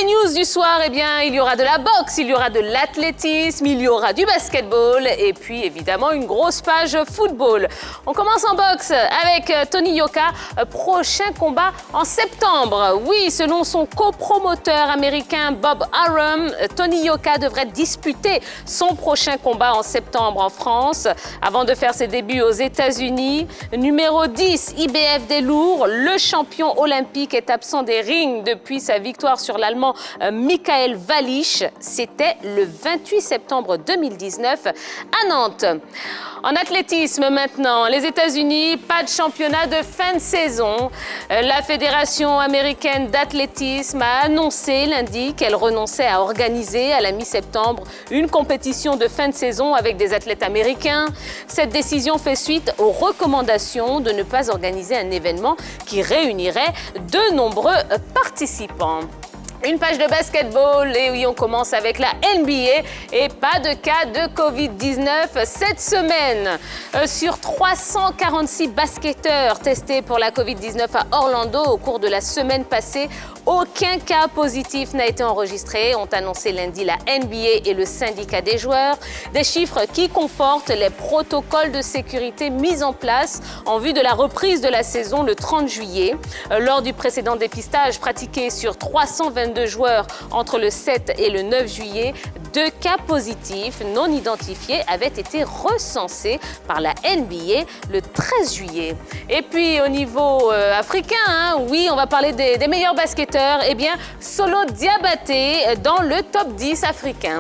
les news du soir, eh bien, il y aura de la boxe, il y aura de l'athlétisme, il y aura du basketball et puis évidemment une grosse page football. On commence en boxe avec Tony Yoka, prochain combat en septembre. Oui, selon son copromoteur américain Bob Arum, Tony Yoka devrait disputer son prochain combat en septembre en France avant de faire ses débuts aux États-Unis. Numéro 10, IBF des lourds, le champion olympique est absent des rings depuis sa victoire sur l'Allemand Michael Wallich. C'était le 28 septembre 2019 à Nantes. En athlétisme maintenant, les États-Unis, pas de championnat de fin de saison. La Fédération américaine d'athlétisme a annoncé lundi qu'elle renonçait à organiser à la mi-septembre une compétition de fin de saison avec des athlètes américains. Cette décision fait suite aux recommandations de ne pas organiser un événement qui réunirait de nombreux participants. Une page de basketball, et oui, on commence avec la NBA et pas de cas de Covid-19 cette semaine. Sur 346 basketteurs testés pour la Covid-19 à Orlando au cours de la semaine passée, aucun cas positif n'a été enregistré, ont annoncé lundi la NBA et le syndicat des joueurs. Des chiffres qui confortent les protocoles de sécurité mis en place en vue de la reprise de la saison le 30 juillet. Lors du précédent dépistage pratiqué sur 322 joueurs entre le 7 et le 9 juillet, 2 cas positifs non identifiés avaient été recensés par la NBA le 13 juillet. Et puis au niveau africain, oui, on va parler des meilleurs basketteurs. Eh bien, Solo Diabaté dans le top 10 africain.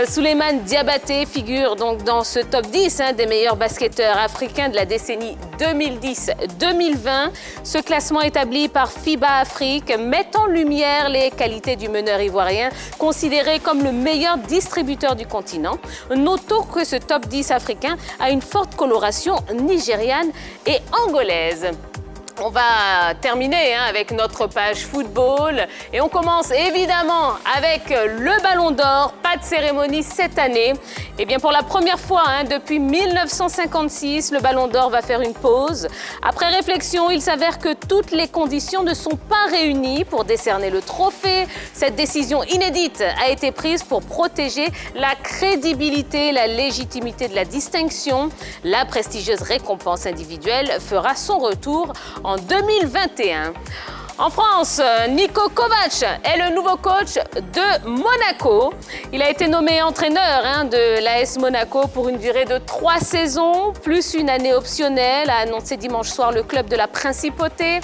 Souleymane Diabaté figure donc dans ce top 10 des meilleurs basketteurs africains de la décennie 2010-2020. Ce classement établi par FIBA Afrique met en lumière les qualités du meneur ivoirien, considéré comme le meilleur distributeur du continent. Notons que ce top 10 africain a une forte coloration nigériane et angolaise. On va terminer avec notre page football et on commence évidemment avec le Ballon d'Or. Pas de cérémonie cette année. Eh bien pour la première fois depuis 1956, le Ballon d'Or va faire une pause. Après réflexion, il s'avère que toutes les conditions ne sont pas réunies pour décerner le trophée. Cette décision inédite a été prise pour protéger la crédibilité et la légitimité de la distinction. La prestigieuse récompense individuelle fera son retour en 2021. En France, Niko Kovac est le nouveau coach de Monaco. Il a été nommé entraîneur de l'AS Monaco pour une durée de 3 saisons, plus une année optionnelle, a annoncé dimanche soir le club de la Principauté.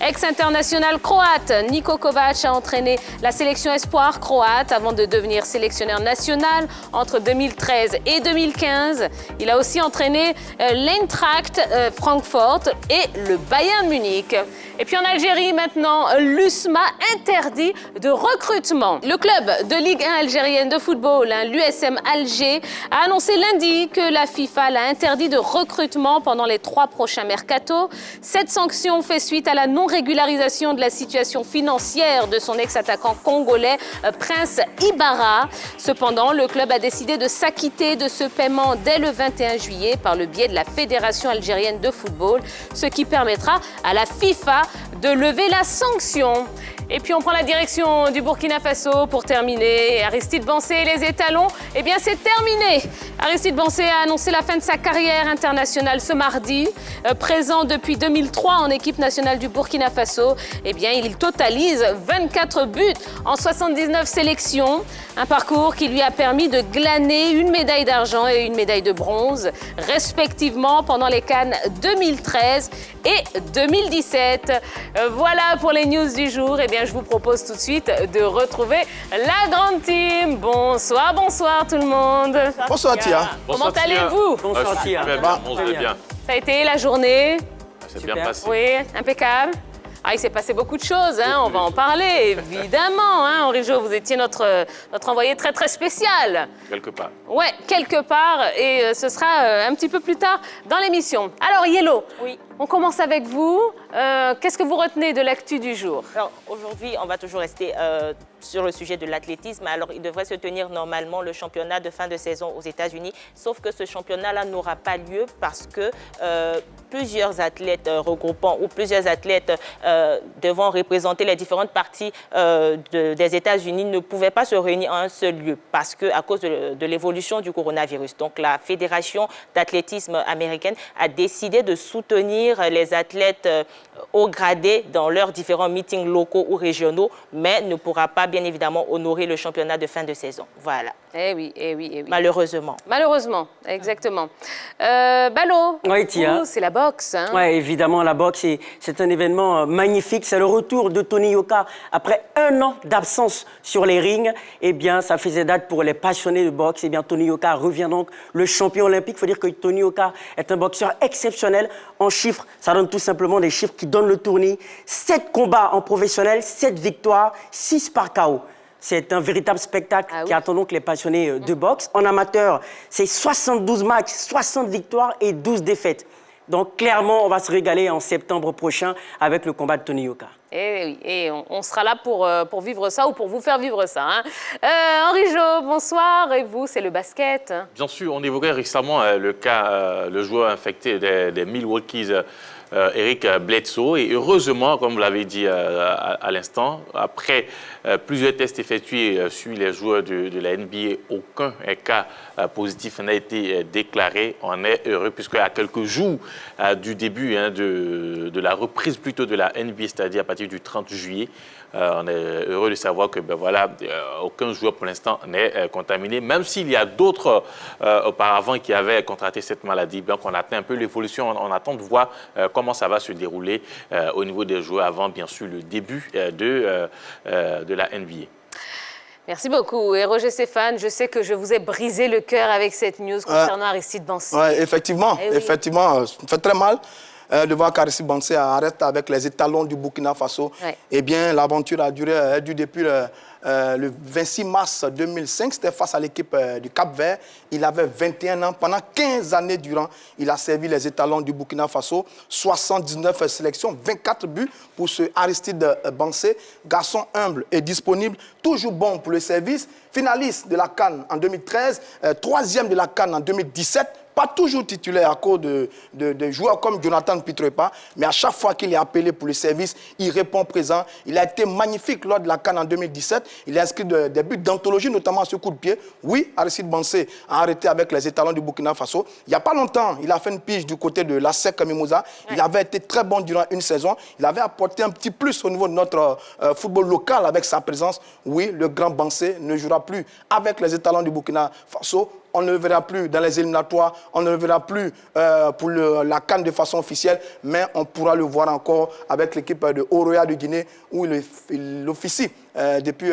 Ex-international croate, Niko Kovac a entraîné la sélection espoir croate avant de devenir sélectionneur national entre 2013 et 2015. Il a aussi entraîné l'Eintracht Francfort et le Bayern Munich. Et puis en Algérie maintenant, l'USMA interdit de recrutement. Le club de Ligue 1 algérienne de football, l'USM Alger, a annoncé lundi que la FIFA l'a interdit de recrutement pendant les 3 prochains mercatos. Cette sanction fait suite à la non-régularisation de la situation financière de son ex-attaquant congolais, Prince Ibarra. Cependant, le club a décidé de s'acquitter de ce paiement dès le 21 juillet par le biais de la Fédération algérienne de football, ce qui permettra à la FIFA de lever la sanction. Et puis on prend la direction du Burkina Faso pour terminer. Aristide Bansé et les étalons, eh bien c'est terminé. Aristide Bansé a annoncé la fin de sa carrière internationale ce mardi. Présent depuis 2003 en équipe nationale du Burkina Faso, eh bien il totalise 24 buts en 79 sélections. Un parcours qui lui a permis de glaner une médaille d'argent et une médaille de bronze, respectivement pendant les CAN 2013 et 2017. Voilà pour les news du jour. Eh bien, je vous propose tout de suite de retrouver la grande team. Bonsoir, bonsoir tout le monde. Bonsoir Tia. Comment allez-vous? Bonsoir Tia. Bien. Ça a été la journée? C'est bien passé. Oui, impeccable. Ah, il s'est passé beaucoup de choses, on va en parler, évidemment. Henri Jo, vous étiez notre envoyé très, très spécial. Quelque part. Ouais, quelque part, et ce sera un petit peu plus tard dans l'émission. Alors, Yellow, oui. On commence avec vous. Qu'est-ce que vous retenez de l'actu du jour? Alors aujourd'hui, on va toujours rester sur le sujet de l'athlétisme. Alors il devrait se tenir normalement le championnat de fin de saison aux États-Unis, sauf que ce championnat-là n'aura pas lieu parce que plusieurs athlètes regroupant ou plusieurs athlètes devant représenter les différentes parties des États-Unis ne pouvaient pas se réunir en un seul lieu parce que à cause de l'évolution du coronavirus. Donc la Fédération d'athlétisme américaine a décidé de soutenir les athlètes haut gradés dans leurs différents meetings locaux ou régionaux, mais ne pourra pas bien évidemment honorer le championnat de fin de saison. Voilà. Eh oui, eh oui, eh oui. Malheureusement. Malheureusement, exactement. Ballot, Oui, Tia. c'est la boxe. Hein? Oui, évidemment, la boxe, c'est un événement magnifique. C'est le retour de Tony Yoka après 1 an d'absence sur les rings. Eh bien, ça faisait date pour les passionnés de boxe. Eh bien, Tony Yoka revient donc le champion olympique. Il faut dire que Tony Yoka est un boxeur exceptionnel. En chiffres, ça donne tout simplement des chiffres qui donnent le tournis. 7 combats en professionnel, 7 victoires, 6 par KO. C'est un véritable spectacle qui attend donc les passionnés de boxe. En amateur, c'est 72 matchs, 60 victoires et 12 défaites. Donc clairement, on va se régaler en septembre prochain avec le combat de Tony Yoka. Et oui, et on sera là pour vivre ça ou pour vous faire vivre ça. Hein. Henri Jo, bonsoir. Et vous, c'est le basket. Bien sûr, on évoquait récemment le cas, le joueur infecté des Milwaukee's, Eric Bledsoe. Et heureusement, comme vous l'avez dit à l'instant, après plusieurs tests effectués sur les joueurs de la NBA, aucun cas positif n'a été déclaré. On est heureux puisque à quelques jours du début de la reprise plutôt de la NBA, c'est-à-dire à partir du 30 juillet, on est heureux de savoir que aucun joueur pour l'instant n'est contaminé, même s'il y a d'autres auparavant qui avaient contracté cette maladie. Donc on attend un peu l'évolution, on attend de voir comment ça va se dérouler au niveau des joueurs avant bien sûr le début de la NBA. Merci beaucoup. Et Roger Stéphane, je sais que je vous ai brisé le cœur avec cette news concernant Aristide Bansé. Oui, effectivement, effectivement, ça fait très mal de voir qu'Aristide Bansé arrête avec les étalons du Burkina Faso. Ouais. Eh bien, l'aventure a duré depuis le 26 mars 2005. C'était face à l'équipe du Cap-Vert. Il avait 21 ans. Pendant 15 années durant, il a servi les étalons du Burkina Faso. 79 sélections, 24 buts pour ce Aristide Bansé. Garçon humble et disponible, toujours bon pour le service. Finaliste de la CAN en 2013, troisième de la CAN en 2017. Pas toujours titulaire à cause de joueurs comme Jonathan Pietrepa, mais à chaque fois qu'il est appelé pour le service, il répond présent. Il a été magnifique lors de la CAN en 2017. Il a inscrit des buts d'anthologie, notamment ce coup de pied. Oui, Aristide Bansé a arrêté avec les étalons du Burkina Faso. Il n'y a pas longtemps, il a fait une pige du côté de la SEC Mimosa. Ouais. Il avait été très bon durant une saison. Il avait apporté un petit plus au niveau de notre football local avec sa présence. Oui, le grand Bansé ne jouera plus avec les étalons du Burkina Faso. On ne le verra plus dans les éliminatoires, on ne le verra plus pour la CAN de façon officielle, mais on pourra le voir encore avec l'équipe de Oroya de Guinée où il officie depuis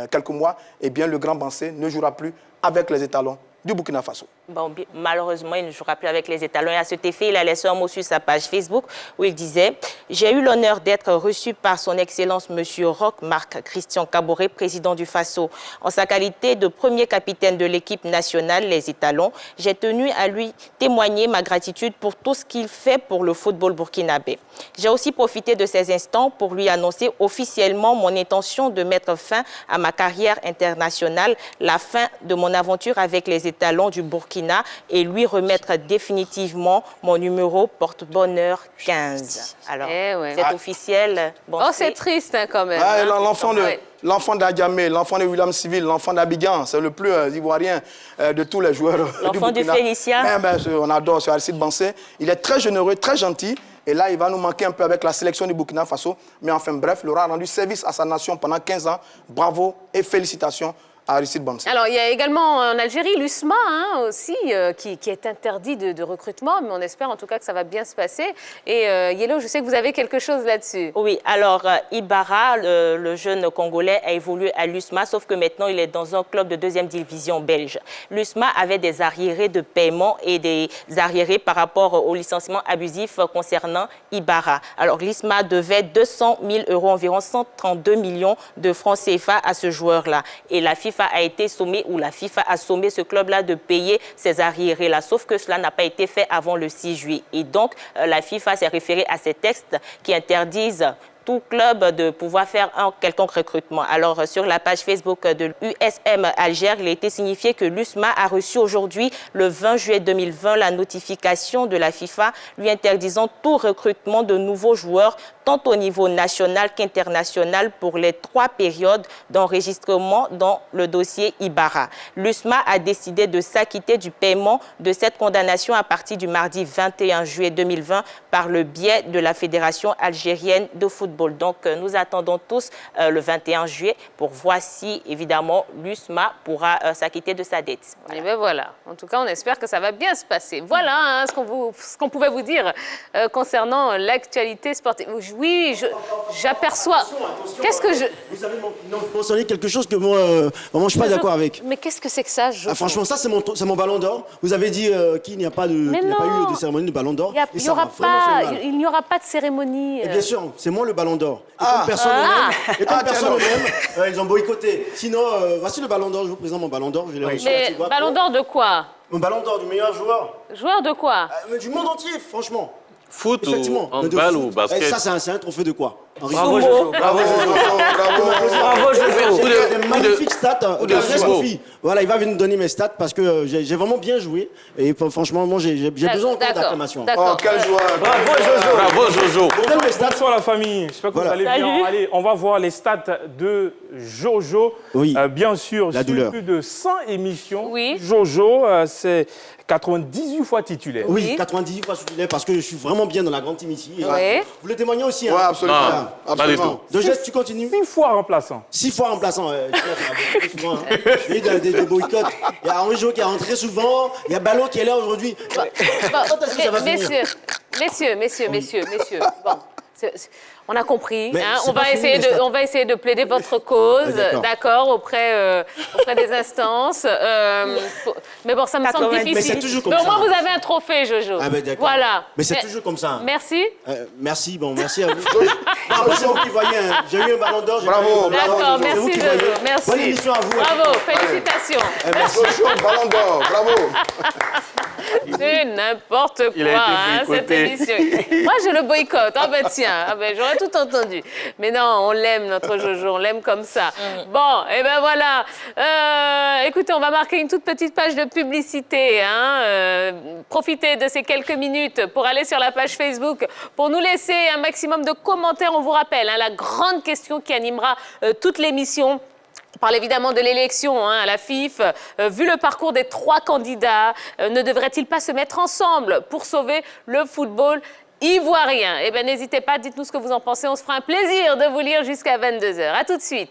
quelques mois. Eh bien, le grand Bansé ne jouera plus avec les étalons du Burkina Faso. Bon, malheureusement, il ne jouera plus avec les étalons. Et à cet effet, il a laissé un mot sur sa page Facebook où il disait « J'ai eu l'honneur d'être reçu par son Excellence M. Roch Marc Christian Kaboré, président du Faso. En sa qualité de premier capitaine de l'équipe nationale, les étalons, j'ai tenu à lui témoigner ma gratitude pour tout ce qu'il fait pour le football burkinabé. J'ai aussi profité de ces instants pour lui annoncer officiellement mon intention de mettre fin à ma carrière internationale, la fin de mon aventure avec les étalons du Burkina et lui remettre définitivement mon numéro porte-bonheur 15. » Alors, c'est officiel. Bon, oh, c'est triste hein, quand même. Ah, l'enfant d'Adjamé, l'enfant de William Civil, l'enfant d'Abidjan, c'est le plus ivoirien de tous les joueurs du Burkina. L'enfant de Félicia. On adore ce Aristide Bansé. Il est très généreux, très gentil. Et là, il va nous manquer un peu avec la sélection du Burkina Faso. Mais enfin, bref, il aura rendu service à sa nation pendant 15 ans. Bravo et félicitations à Aristide Bansé. Alors, il y a également en Algérie l'USMA aussi, qui est interdit de recrutement, mais on espère en tout cas que ça va bien se passer. Et Yellow, je sais que vous avez quelque chose là-dessus. Oui, alors Ibarra, le jeune Congolais, a évolué à l'USMA, sauf que maintenant il est dans un club de 2e division belge. L'USMA avait des arriérés de paiement et des arriérés par rapport au licenciement abusif concernant Ibarra. Alors l'USMA devait 200 000 €, environ 132 millions de francs CFA à ce joueur-là. Et la FIFA FIFA a été sommé ou la FIFA a sommé ce club-là de payer ces arriérés-là. Sauf que cela n'a pas été fait avant le 6 juillet. Et donc, la FIFA s'est référée à ces textes qui interdisent tout club de pouvoir faire un quelconque recrutement. Alors, sur la page Facebook de l'USM Alger, il a été signifié que l'USMA a reçu aujourd'hui, le 20 juillet 2020, la notification de la FIFA lui interdisant tout recrutement de nouveaux joueurs, tant au niveau national qu'international, pour les 3 périodes d'enregistrement dans le dossier Ibarra. L'USMA a décidé de s'acquitter du paiement de cette condamnation à partir du mardi 21 juillet 2020 par le biais de la Fédération algérienne de football. Donc, nous attendons tous le 21 juillet pour voir si, évidemment, l'USMA pourra s'acquitter de sa dette. Voilà. Et bien voilà. En tout cas, on espère que ça va bien se passer. Voilà hein, ce qu'on pouvait vous dire concernant l'actualité sportive. Oui, j'aperçois... Qu'est-ce que je... Vous avez mentionné quelque chose que moi, vraiment, je ne suis pas d'accord avec. Mais qu'est-ce que c'est que ça, franchement, ça, c'est mon ballon d'or. Vous avez dit qu'il n'y a pas eu de cérémonie de ballon d'or. Il n'y aura pas de cérémonie. Et bien sûr, c'est moi le ballon d'or. Et comme personne ne m'aime, ils ont boycotté. Sinon, voici le ballon d'or. Je vous présente mon ballon d'or. Mais ballon d'or de quoi? Mon ballon d'or du meilleur joueur. Joueur de quoi? Du monde entier, franchement. Foot ou handball ou basket? Ça, c'est un trophée de quoi? Bravo, Jojo. Bravo, Jojo. Bravo, Jojo. Des magnifiques stats. Voilà, il va venir nous donner mes stats parce que j'ai vraiment bien joué. Et franchement, moi, j'ai besoin encore d'acclamation. Oh, quel joueur. Bravo, Jojo. Bravo, Jojo. Bonsoir la famille. J'espère que vous allez bien. Allez, on va voir les stats de Jojo. Oui. Bien sûr, La douleur. plus de 100 émissions. Oui. Jojo, c'est 98 fois titulaire. Oui, 98 fois titulaire parce que je suis vraiment bien dans la grande team ici. Oui. Vous le témoignez aussi, hein? Oui, absolument. Non, pas du tout. De geste, tu continues? 6 fois remplaçant. 6 fois remplaçant. Souvent, hein. Il y a des boycotts. Il y a Henri Jo qui est rentré souvent. Il y a Ballot qui est là aujourd'hui. Quand est-ce que ça va finir? Messieurs. Bon. On a compris. Mais hein, c'est on va essayer de plaider votre cause, d'accord, auprès des instances. Mais bon, ça me semble difficile. Mais c'est toujours comme mais au ça. moins, vous avez un trophée, Jojo. Ah ben d'accord. Voilà. Mais c'est toujours comme ça. Merci. Merci à vous. Après, c'est vous qui voyez. Hein. J'ai eu un ballon d'or. Bravo. D'accord, merci, Jojo. Merci. Bonne émission à vous. Bravo, félicitations. Jojo, ballon d'or, bravo. C'est n'importe Il a quoi, été hein, cette boycotté. émission. Moi, je le boycotte. Ah ben tiens, j'aurais tout entendu. Mais non, on l'aime, notre Jojo, on l'aime comme ça. Bon, et ben voilà. Écoutez, on va marquer une toute petite page de publicité. Hein. Profitez de ces quelques minutes pour aller sur la page Facebook, pour nous laisser un maximum de commentaires. On vous rappelle, hein, la grande question qui animera toute l'émission. On parle évidemment de l'élection à la FIF. Vu le parcours des 3 candidats, ne devraient-ils pas se mettre ensemble pour sauver le football ivoirien? Eh bien, n'hésitez pas, dites-nous ce que vous en pensez. On se fera un plaisir de vous lire jusqu'à 22h. À tout de suite.